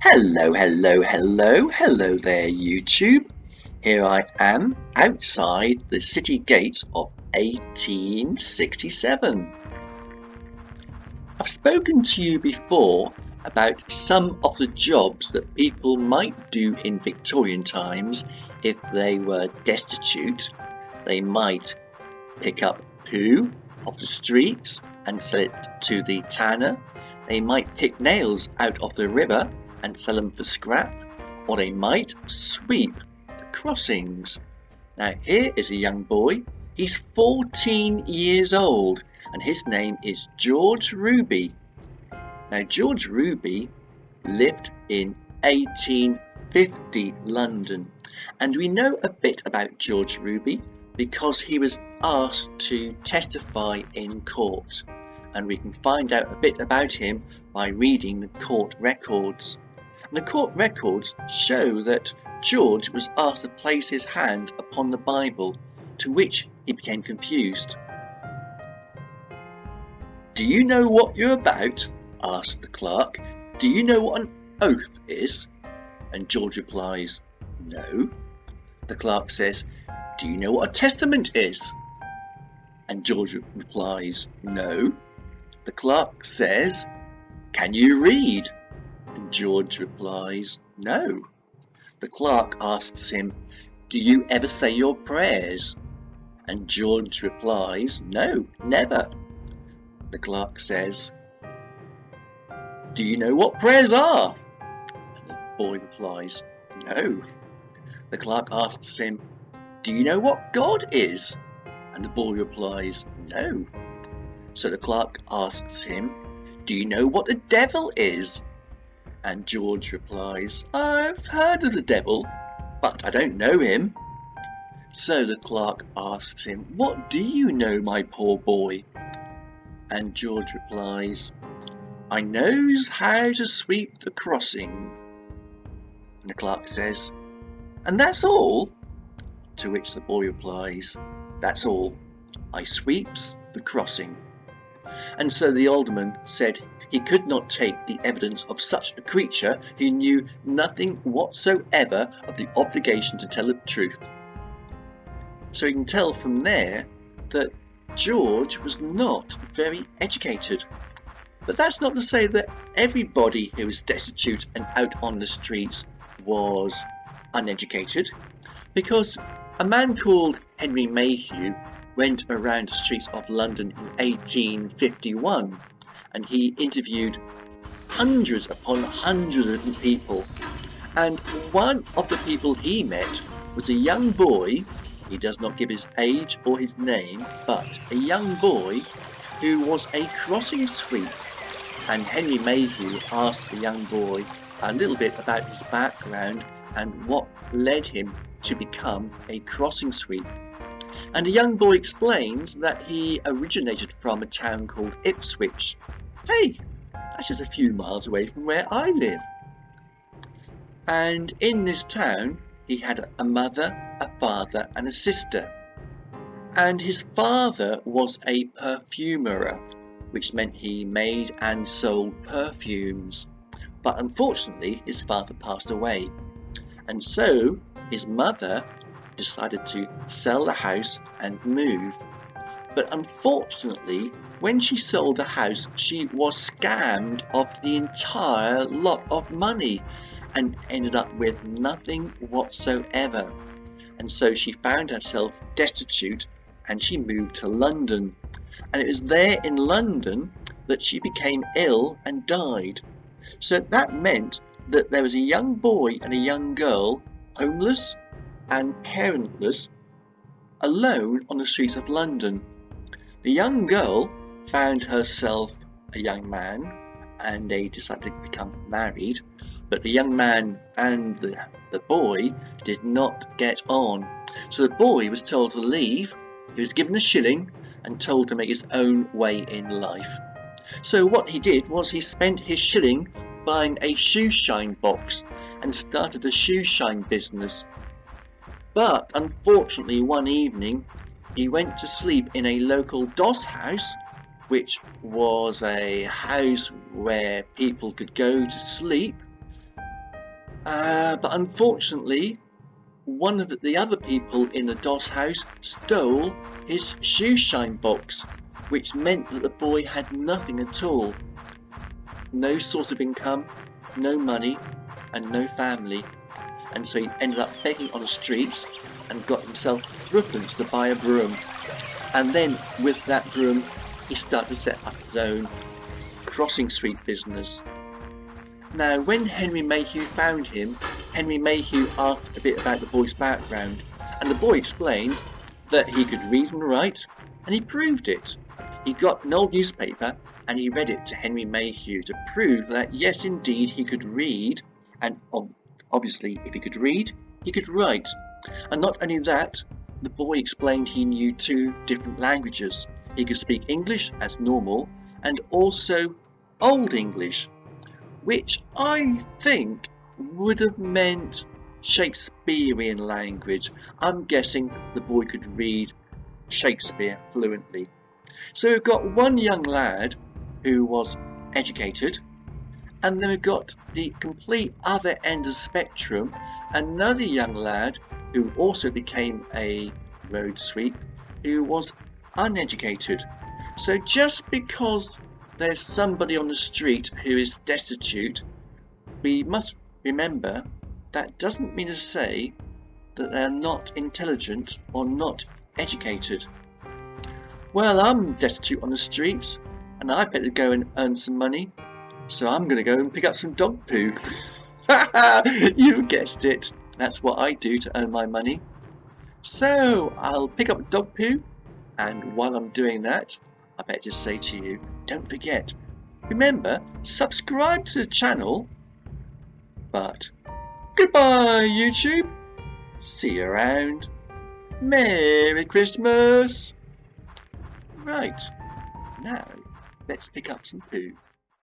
Hello there YouTube. Here I am outside the city gate of 1867. I've spoken to you before about some of the jobs that people might do in Victorian times if they were destitute. They might pick up poo off the streets and sell it to the tanner. They might pick nails out of the river and sell them for scrap, or they might sweep the crossings. Now here is a young boy. He's 14 years old and his name is George Ruby. Now George Ruby lived in 1850 London, and we know a bit about George Ruby because he was asked to testify in court, and we can find out a bit about him by reading the court records. And the court records show that George was asked to place his hand upon the Bible, to which he became confused. "Do you know what you're about?" asked the clerk. "Do you know what an oath is?" And George replies, "No." The clerk says, "Do you know what a testament is?" And George replies, "No." The clerk says, "Can you read?" And George replies, "No." The clerk asks him, "Do you ever say your prayers?" And George replies, "No, never." The clerk says, "Do you know what prayers are?" And the boy replies, "No." The clerk asks him, "Do you know what God is?" And the boy replies, "No." So the clerk asks him, "Do you know what the devil is?" And George replies, "I've heard of the devil, but I don't know him." So the clerk asks him, "What do you know, my poor boy?" And George replies, "I knows how to sweep the crossing." And the clerk says, "And that's all?" To which the boy replies, "That's all. I sweeps the crossing." And so the alderman said he could not take the evidence of such a creature who knew nothing whatsoever of the obligation to tell the truth. So you can tell from there that George was not very educated. But that's not to say that everybody who was destitute and out on the streets was uneducated, because a man called Henry Mayhew went around the streets of London in 1851, and he interviewed hundreds upon hundreds of different people. And one of the people he met was a young boy. He does not give his age or his name, but a young boy who was a crossing sweep. And Henry Mayhew asked the young boy a little bit about his background and what led him to become a crossing sweep. And the young boy explains that he originated from a town called Ipswich. Hey, that's just a few miles away from where I live. And in this town, he had a mother, a father and a sister. And his father was a perfumer, which meant he made and sold perfumes. But unfortunately, his father passed away. And so his mother decided to sell the house and move. But unfortunately, when she sold the house, she was scammed of the entire lot of money and ended up with nothing whatsoever. And so she found herself destitute and she moved to London. And it was there in London that she became ill and died. So that meant that there was a young boy and a young girl, homeless and parentless, alone on the streets of London. The young girl found herself a young man and they decided to become married, but the young man and the boy did not get on. So the boy was told to leave. He was given a shilling and told to make his own way in life. So what he did was he spent his shilling buying a shoe shine box and started a shoe shine business. But unfortunately, one evening he went to sleep in a local doss house, which was a house where people could go to sleep But unfortunately, one of the other people in the doll's house stole his shoe shine box, which meant that the boy had nothing at all. No source of income, no money, and no family. And so he ended up begging on the streets and got himself threepence to buy a broom. And then with that broom, he started to set up his own crossing street business. Now, when Henry Mayhew found him, Henry Mayhew asked a bit about the boy's background, and the boy explained that he could read and write, and he proved it. He got an old newspaper and he read it to Henry Mayhew to prove that yes, indeed, he could read, and obviously, if he could read, he could write. And not only that, the boy explained he knew 2 different languages. He could speak English as normal and also Old English, which I think would have meant Shakespearean language. I'm guessing the boy could read Shakespeare fluently. So we've got one young lad who was educated, and then we've got the complete other end of the spectrum, another young lad who also became a road sweep who was uneducated. So just because there's somebody on the street who is destitute, we must remember that doesn't mean to say that they're not intelligent or not educated. Well, I'm destitute on the streets and I better go and earn some money, so I'm going to go and pick up some dog poo. You guessed it, that's what I do to earn my money. So I'll pick up dog poo, and while I'm doing that, I better just say to you, don't forget, remember, subscribe to the channel. But goodbye, YouTube. See you around. Merry Christmas. Right, now let's pick up some poo.